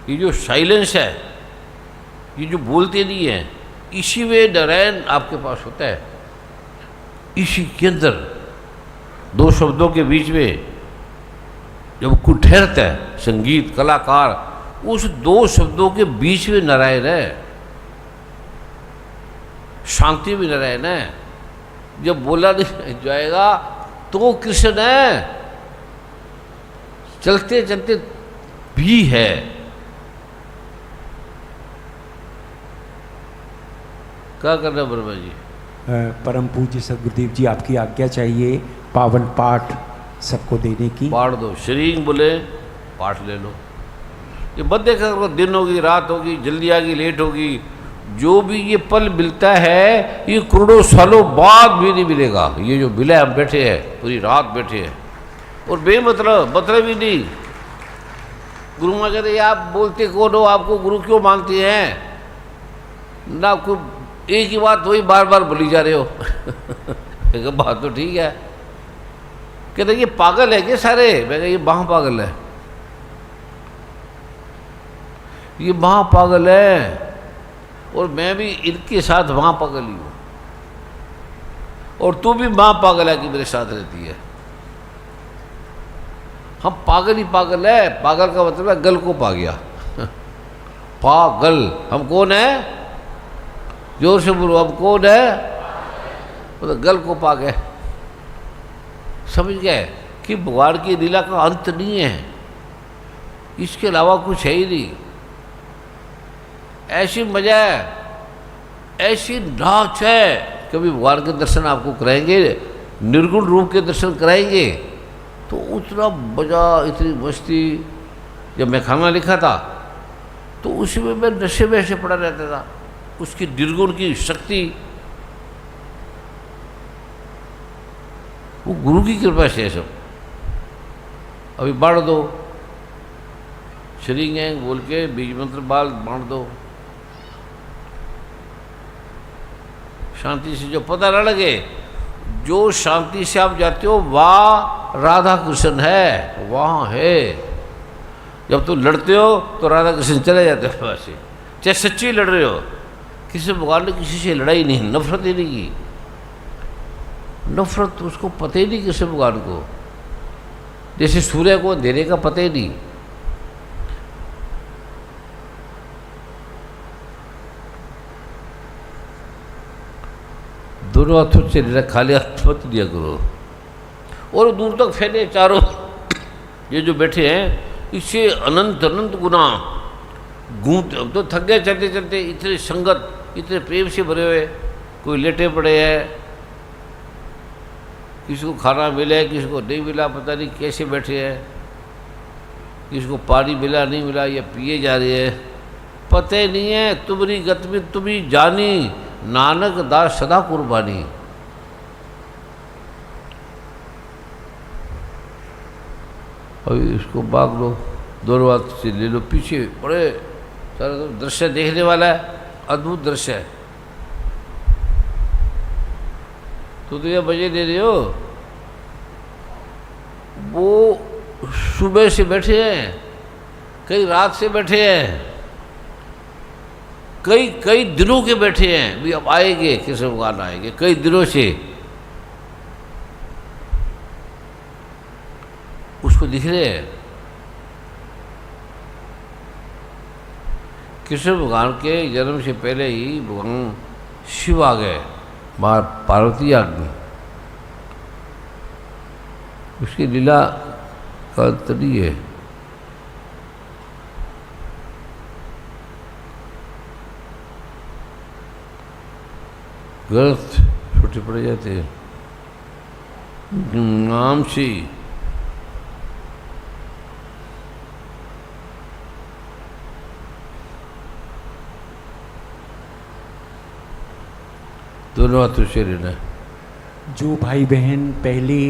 ये जो साइलेंस है, ये जो बोलते नहीं है, इसी में नारायण आपके पास होता है। इसी के अंदर दो शब्दों के बीच में जब कोई ठहरता है संगीत कलाकार, उस दो शब्दों के बीच में नारायण है, शांति भी नारायण है। जब बोला नहीं जाएगा तो कृष्ण है, चलते चलते भी है। क्या करना ब्रह्मा जी? परम पूज्य सदगुरुदेव जी, आपकी आज्ञा चाहिए पावन पाठ सबको देने की। पाठ दो, शरीर बोले पाठ ले लो। ये मत देखा करो दिन होगी रात होगी, जल्दी आएगी लेट होगी, जो भी ये पल मिलता है ये करोड़ों सालों बाद भी नहीं मिलेगा। ये जो मिला हम बैठे हैं, पूरी रात बैठे हैं और मतलब ही नहीं। गुरु माँ कहते आप बोलते कौन हो, आपको गुरु क्यों मानते हैं ना? आपको एक ही बात वही बार बार बोली जा रहे हो। बात तो ठीक है। कहते ये पागल है क्या सारे? मैं कहा ये महा पागल है, ये महा पागल है, और मैं भी इनके साथ महा पागल ही हूँ, और तू भी महा पागल है कि मेरे साथ रहती है। हम पागल ही पागल है। पागल का मतलब है गल को पा गया। पागल हम कौन है? जोर से बोलो, हम कौन है? मतलब गल को पा गए। समझ गए कि भगवान की लीला का अंत नहीं है, इसके अलावा कुछ है ही नहीं। ऐसी मजा है, ऐसी नाच है, कभी भगवान के दर्शन आपको कराएंगे, निर्गुण रूप के दर्शन कराएंगे तो उतना मजा, इतनी मस्ती। जब मैं खाना लिखा था तो उसमें मैं नशे में ऐसे पड़ा रहता था, उसकी निर्गुण की शक्ति, वो गुरु की कृपा से है सब। अभी बांट दो, श्री गैंग बोल के बीज मंत्र बांट दो, शांति से। जो पता न लगे, जो शांति से आप जाते हो वहाँ राधा कृष्ण है, वहाँ है। जब तुम लड़ते हो तो राधा कृष्ण चले जाते हो वहाँ से, चाहे सच्ची लड़ रहे हो। किसी भगवान ने किसी से लड़ाई नहीं, नफरत ही नहीं की। नफरत उसको पता ही नहीं किसी भगवान को, जैसे सूर्य को अंधेरे का पता ही नहीं। दोनों हाथों से लेना, खाली हाथ मत दिया करो। और दूर तक फैले चारों, ये जो बैठे हैं इससे अनंत अनंत गुना घूमते। अब तो थक गए चलते चलते, इतने संगत, इतने प्रेम से भरे हुए। कोई लेटे पड़े हैं, किसी को खाना मिला है, किसी को नहीं मिला, पता नहीं कैसे बैठे हैं, किसी को पानी मिला नहीं मिला, या पिए जा रहे हैं, पता ही नहीं है। तुम्हारी गत में तुम्हें जानी, नानक दास सदा कुर्बानी। अभी इसको भाग लो, दोनों हाथ से ले लो पीछे। बड़े सारा दृश्य देखने वाला है, अद्भुत दृश्य है। तो ये बजे दे रहे हो, वो सुबह से बैठे हैं, कई रात से बैठे हैं, कई दिनों के बैठे हैं। भी अब आएंगे, किसी भगवान आएंगे, कई दिनों से उसको दिख रहे हैं। कृष्ण भगवान के जन्म से पहले ही भगवान शिव आ गए, माँ पार्वती आ गई। उसकी लीला का अंत नहीं है। ग्रंथ छोटे पड़ जाते हैं नाम से। दोनों हाथों से लेना है। जो भाई बहन पहले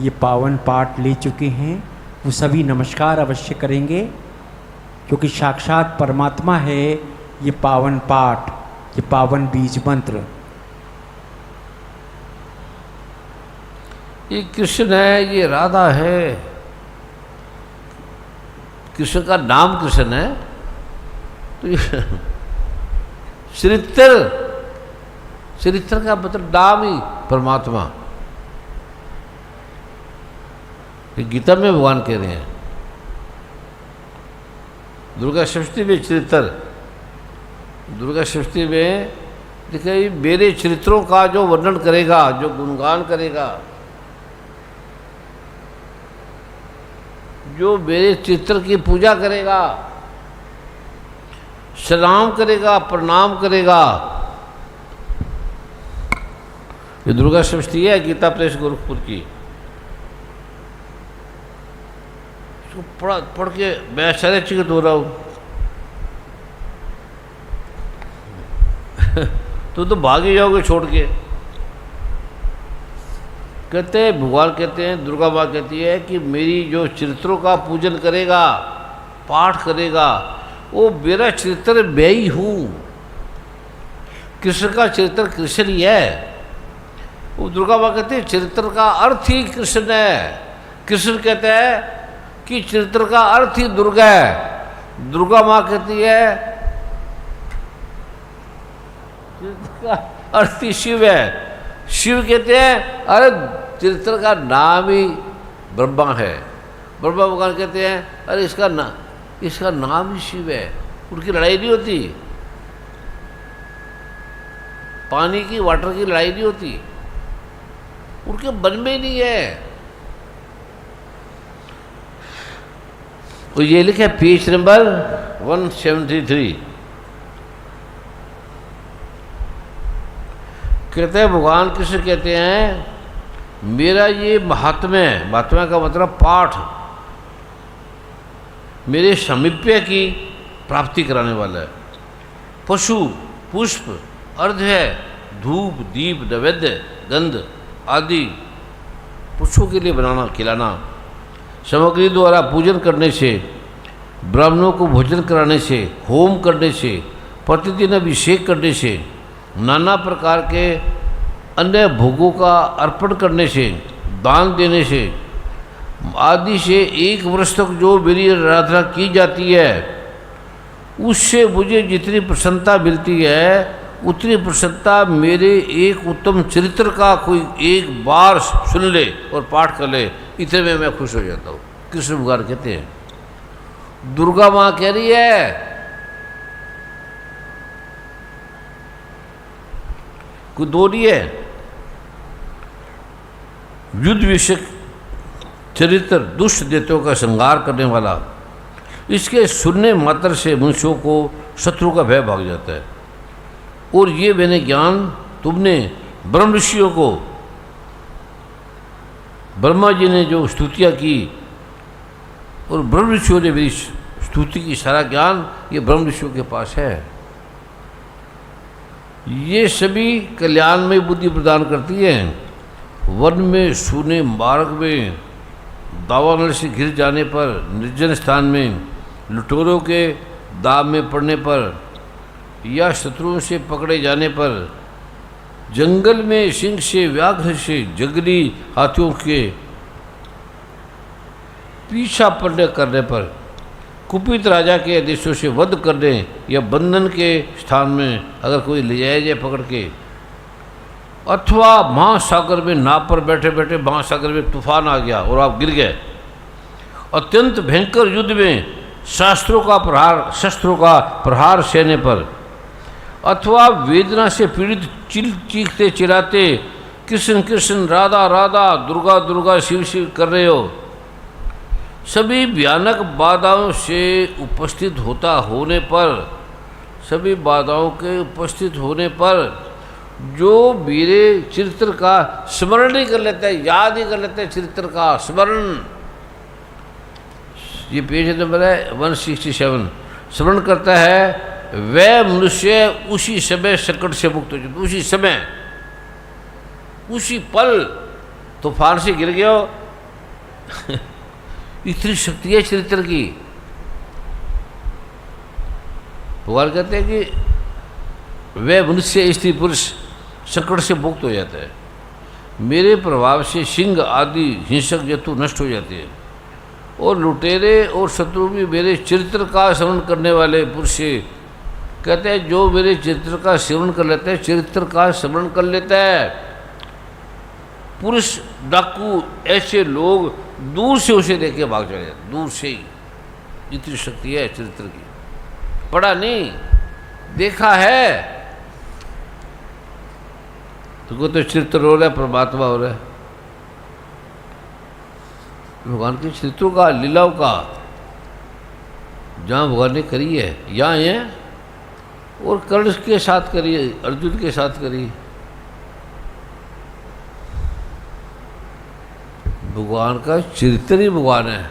ये पावन पाठ ले चुके हैं वो सभी नमस्कार अवश्य करेंगे, क्योंकि साक्षात परमात्मा है ये पावन पाठ, ये पावन बीज मंत्र। ये कृष्ण है, ये राधा है। कृष्ण का नाम कृष्ण है तो ये चरित्र, चरित्र का मतलब नाम ही परमात्मा। ये गीता में भगवान कह रहे हैं। दुर्गा सप्तमी में चरित्र, दुर्गा सप्तमी में देखिए मेरे चरित्रों का जो वर्णन करेगा, जो गुणगान करेगा, जो मेरे चित्र की पूजा करेगा, सलाम करेगा, प्रणाम करेगा, ये दुर्गा सप्तमी है गीता प्रेस गोरखपुर की। इसको पढ़ के मैं आश्चर्यचकित हो रहा हूँ। तो भाग ही जाओगे छोड़ के। कहते हैं भगवान कहते हैं, दुर्गा माँ कहती है कि मेरी जो चरित्रों का पूजन करेगा, पाठ करेगा, वो मेरा चरित्र मैं ही हूँ। कृष्ण का चरित्र कृष्ण ही है। वो दुर्गा माँ कहती है चरित्र का अर्थ ही कृष्ण है। कृष्ण कहते हैं कि चरित्र का अर्थ ही दुर्गा है। दुर्गा माँ कहती है चरित्र का अर्थ ही शिव है। शिव कहते हैं अरे चरित्र का नाम ही ब्रह्मा है। ब्रह्मा भगवान कहते हैं अरे इसका नाम ही शिव है। उनकी लड़ाई नहीं होती, पानी की वाटर की लड़ाई नहीं होती, उनके मन में ही नहीं है। तो ये लिखा है पेज नंबर 173। कहते हैं भगवान कृष्ण कहते हैं मेरा ये महात्म्य, महात्म्य का मतलब पाठ, मेरे समीप्य की प्राप्ति कराने वाला है। पशु, पुष्प, अर्घ्य, धूप, दीप, नैवेद्य, गंध आदि पुरुषों के लिए बनाना, खिलाना, सामग्री द्वारा पूजन करने से, ब्राह्मणों को भोजन कराने से, होम करने से, प्रतिदिन अभिषेक करने से, नाना प्रकार के अन्य भोगों का अर्पण करने से, दान देने से आदि से 1 वर्ष तक जो मेरी आराधना की जाती है उससे मुझे जितनी प्रसन्नता मिलती है उतनी प्रसन्नता मेरे एक उत्तम चरित्र का कोई एक बार सुन ले और पाठ कर ले, इतने में मैं खुश हो जाता हूँ। कृष्ण भगवान कहते हैं। दुर्गा माँ कह रही है कोई दो नहीं है, युद्ध विषय चरित्र दुष्ट दैत्यों का संहार करने वाला, इसके सुनने मात्र से मनुष्यों को शत्रु का भय भाग जाता है। और ये मैंने ज्ञान तुमने ब्रह्म ऋषियों को, ब्रह्मा जी ने जो स्तुतियाँ की और ब्रह्म ऋषियों ने मेरी स्तुति की सारा ज्ञान ये ब्रह्म ऋषियों के पास है। ये सभी कल्याणमय बुद्धि प्रदान करती है। वन में, सूने मार्ग में, दावानल से घिर जाने पर, निर्जन स्थान में, लुटेरों के दाव में पड़ने पर या शत्रुओं से पकड़े जाने पर, जंगल में सिंह से, व्याघ्र से, जंगली हाथियों के पीछा पड़ने करने पर, कुपित राजा के आदेशों से वध करने या बंधन के स्थान में अगर कोई ले जाया जाए पकड़ के, अथवा महासागर में नाव पर बैठे बैठे महासागर में तूफान आ गया और आप गिर गए, अत्यंत भयंकर युद्ध में शस्त्रों का प्रहार सहने पर, अथवा वेदना से पीड़ित चीखते चिल्लाते कृष्ण कृष्ण, राधा राधा, दुर्गा दुर्गा, शिव शिव कर रहे हो, सभी भयानक बाधाओं से उपस्थित होने पर, सभी बाधाओं के उपस्थित होने पर जो मेरे चरित्र का स्मरण नहीं कर लेते, याद ही कर लेते चरित्र का स्मरण, ये पेज नंबर है 167, स्मरण करता है वह मनुष्य उसी समय संकट से मुक्त हो जाता। उसी समय, उसी पल तूफान से गिर गया हो। इतनी शक्ति है चरित्र की। भगवान कहते हैं कि वह मनुष्य, स्त्री, पुरुष संकट से मुक्त हो जाता है। मेरे प्रभाव से सिंह आदि हिंसक जंतु नष्ट हो जाते हैं और लुटेरे और शत्रु भी मेरे चरित्र का स्मरण करने वाले पुरुष से कहते हैं जो मेरे चरित्र का श्रवण कर लेता है, चरित्र का श्रवण कर लेता है, पुरुष डाकू ऐसे लोग दूर से उसे देख के भाग चले जाते, दूर से ही। इतनी शक्ति है चरित्र की। पढ़ा नहीं, देखा है। तो चरित्र हो रहा है, परमात्मा हो रहा है, भगवान के चरित्रों का, लीलाओं का जहाँ भगवान ने करी है यहाँ है, और कर्ण के साथ करी, अर्जुन के साथ करी। भगवान का चरित्र ही भगवान है।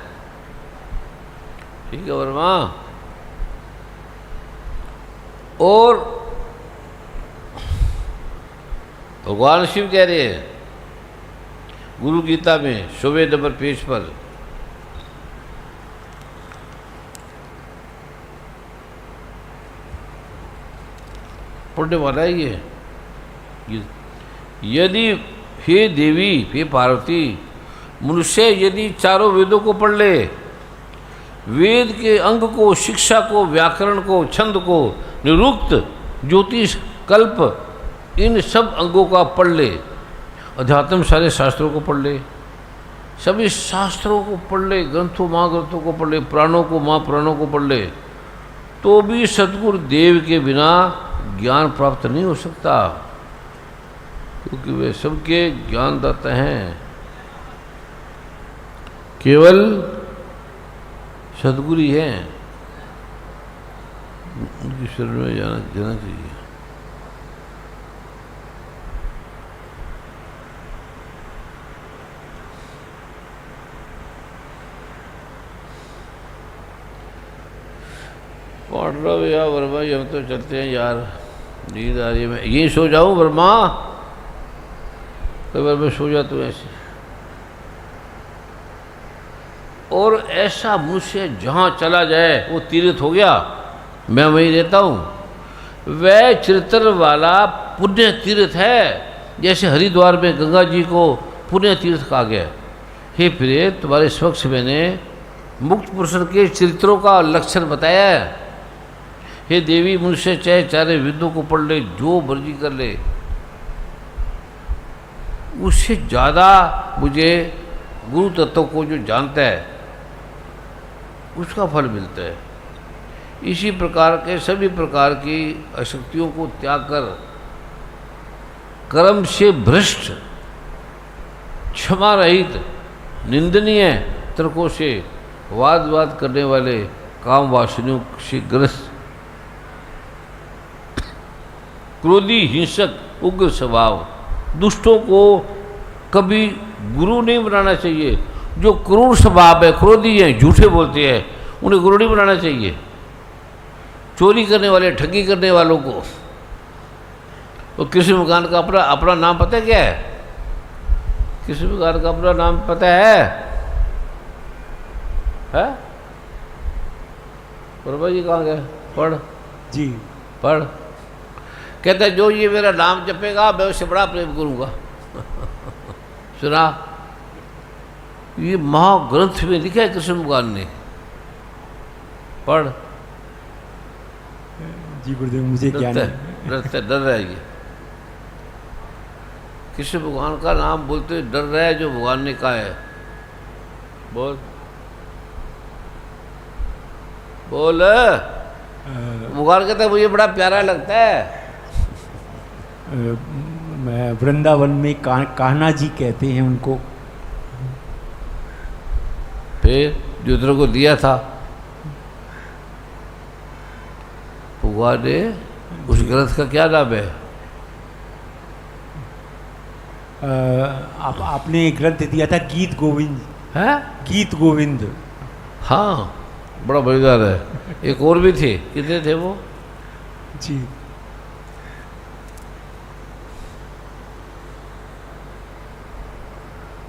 ठीक है वर्मा। और भगवान शिव कह रहे हैं गुरु गीता में 100वें नंबर पेज पर, पढ़ने वाला है ये। यदि हे देवी, हे पार्वती, मनुष्य यदि चारों वेदों को पढ़ ले, वेद के अंग को, शिक्षा को, व्याकरण को, छंद को, निरुक्त, ज्योतिष, कल्प, इन सब अंगों का पढ़ ले, अध्यात्म सारे शास्त्रों को पढ़ ले, सभी शास्त्रों को पढ़ ले, ग्रंथों महाग्रंथों को पढ़ ले, पुराणों को महापुराणों को पढ़ ले, तो भी सतगुरु देव के बिना ज्ञान प्राप्त नहीं हो सकता, क्योंकि वे सबके ज्ञानदाता हैं। केवल सतगुरु ही हैं, उनकी शरण में जाना चाहिए। पढ़ रहा हूँ यार वर्मा, हम तो चलते हैं यार, नींद आ रही है। मैं यहीं सो जाऊँ वर्मा? कई बार मैं सो जाता हूँ ऐसे। और ऐसा मनुष्य जहाँ चला जाए वो तीर्थ हो गया, मैं वहीं रहता हूँ। वह चरित्र वाला पुण्य तीर्थ है, जैसे हरिद्वार में गंगा जी को पुण्य तीर्थ कहा गया। हे प्रिय, तुम्हारे स्वच्छ मैंने मुक्त पुरुष के चरित्रों का लक्षण बताया है। हे देवी, मनुष्य चाहे चारे वेदों को पढ़ ले, जो मर्जी कर ले, उससे ज़्यादा मुझे गुरु तत्व को जो जानता है उसका फल मिलता है। इसी प्रकार के सभी प्रकार की अशक्तियों को त्याग कर कर्म से भ्रष्ट, क्षमा रहित, निंदनीय तर्कों से वाद करने वाले, काम वासनियों से ग्रस्त, क्रोधी, हिंसक, उग्र स्वभाव दुष्टों को कभी गुरु नहीं बनाना चाहिए। जो क्रूर स्वभाव है, क्रोधी हैं, झूठे बोलते हैं, उन्हें गुरु नहीं बनाना चाहिए। चोरी करने वाले, ठगी करने वालों को, तो कृष्ण भगवान का अपना नाम पता है क्या है? कृष्ण भगवान का अपना नाम पता है? प्रभा जी कहाँ गए? पढ़ जी, पढ़। कहता है जो ये मेरा नाम जपेगा मैं उससे बड़ा प्रेम करूँगा। सुना? ये महाग्रंथ में लिखा है कृष्ण भगवान ने, पढ़। जी गुरुदेव, मुझे ज्ञान डर रहा है ये। कृष्ण भगवान का नाम बोलते डर रहा है, जो भगवान ने कहा है। बोल बोल। भगवान कहता है मुझे बड़ा प्यारा लगता है। मैं वृंदावन में कान्हा जी कहते हैं उनको। फिर जो तेरे को दिया था भगवान ने, उस ग्रंथ का क्या नाम है? आपने ग्रंथ दिया था गीत गोविंद है? गीत गोविंद। हाँ, बड़ा मजेदार है। एक और भी थे, कितने थे वो? जी,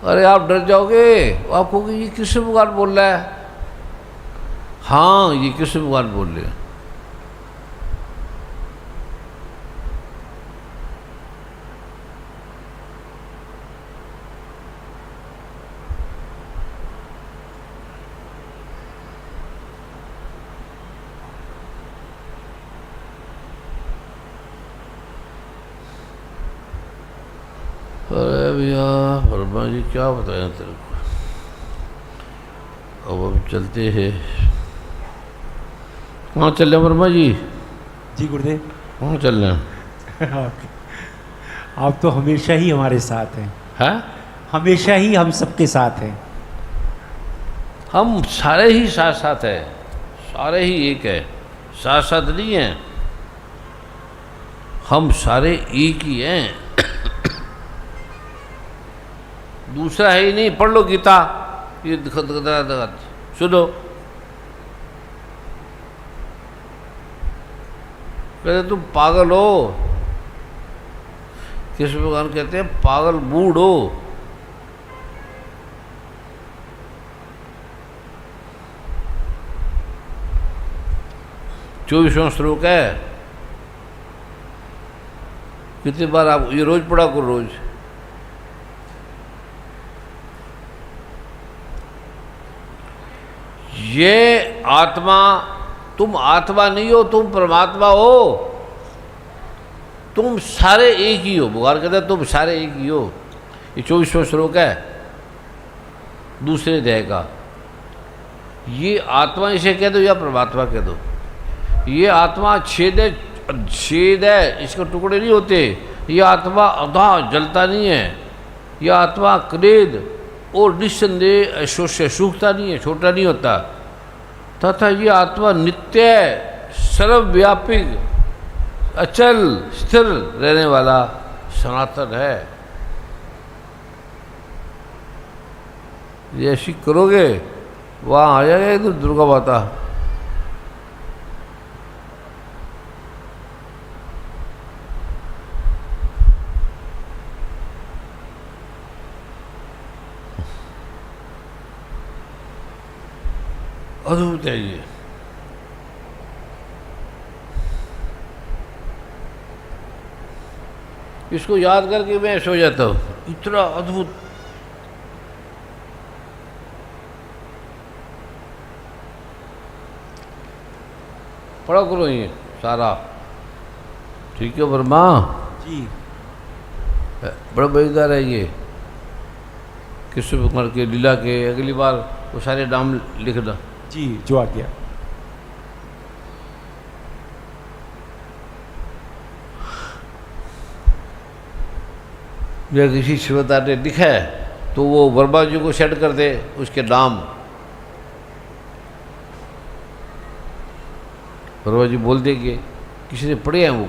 अरे आप डर जाओगे, आप कहोगे ये कृष्ण भगवान बोल रहा है। हाँ, ये कृष्ण भगवान बोल रहे हैं। अरे भैया वर्मा जी क्या बताएं तेरे को। अब चलते हैं। कहाँ चल रहे हैं वर्मा जी? जी गुरुदेव। कहाँ चल रहे हैं? आप तो हमेशा ही हमारे साथ हैं। हैं? हमेशा ही हम सबके साथ हैं। हम सारे ही साथ साथ हैं, सारे ही एक है, साथ साथ नहीं हैं, हम सारे एक ही हैं। दूसरा है ही नहीं। पढ़ लो गीता, ये सुनो। कहते तुम पागल हो, कृष्ण भगवान कहते हैं पागल बूढ़ हो। चौबीसवां श्लोक है। कितनी बार आप ये रोज पढ़ा करो, रोज। ये आत्मा, तुम आत्मा नहीं हो, तुम परमात्मा हो। तुम सारे एक ही हो। भगवान कहते हैं तुम सारे एक ही हो। ये 24वां श्लोक है दूसरे अध्याय का। ये आत्मा इसे कह दो या परमात्मा कह दो। ये आत्मा छेद है, इसके टुकड़े नहीं होते। ये आत्मा अधा जलता नहीं है। ये आत्मा क्रेद और निस्संदेह ऐश्वर्य सूखता नहीं है, छोटा नहीं होता। तथा ये आत्मा नित्य है, सर्वव्यापी, अचल स्थिर रहने वाला सनातन है। ये ऐसी करोगे वहाँ आ जाएगा एकदम दुर्गा माता। अद्भुत है ये। इसको याद करके मैं सो जाता हूँ, इतना अद्भुत। पढ़ा करो ये सारा, ठीक है वर्मा जी। बड़ा मजेदार है ये। कृष्ण भगवान के लीला के अगली बार वो सारे नाम लिखना। जी जो आ गया। या किसी शिवदार ने लिखा है तो वो वर्मा जी को सेंड कर दे उसके नाम। वर्मा जी बोल देंगे किसी ने पढ़े हैं वो।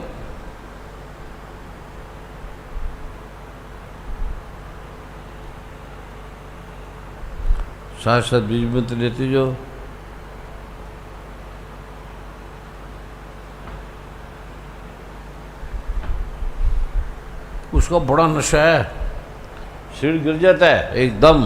साथ साथ बीज मंत्र लेते जो। उसका बड़ा नशा है, सिर गिर जाता है एकदम।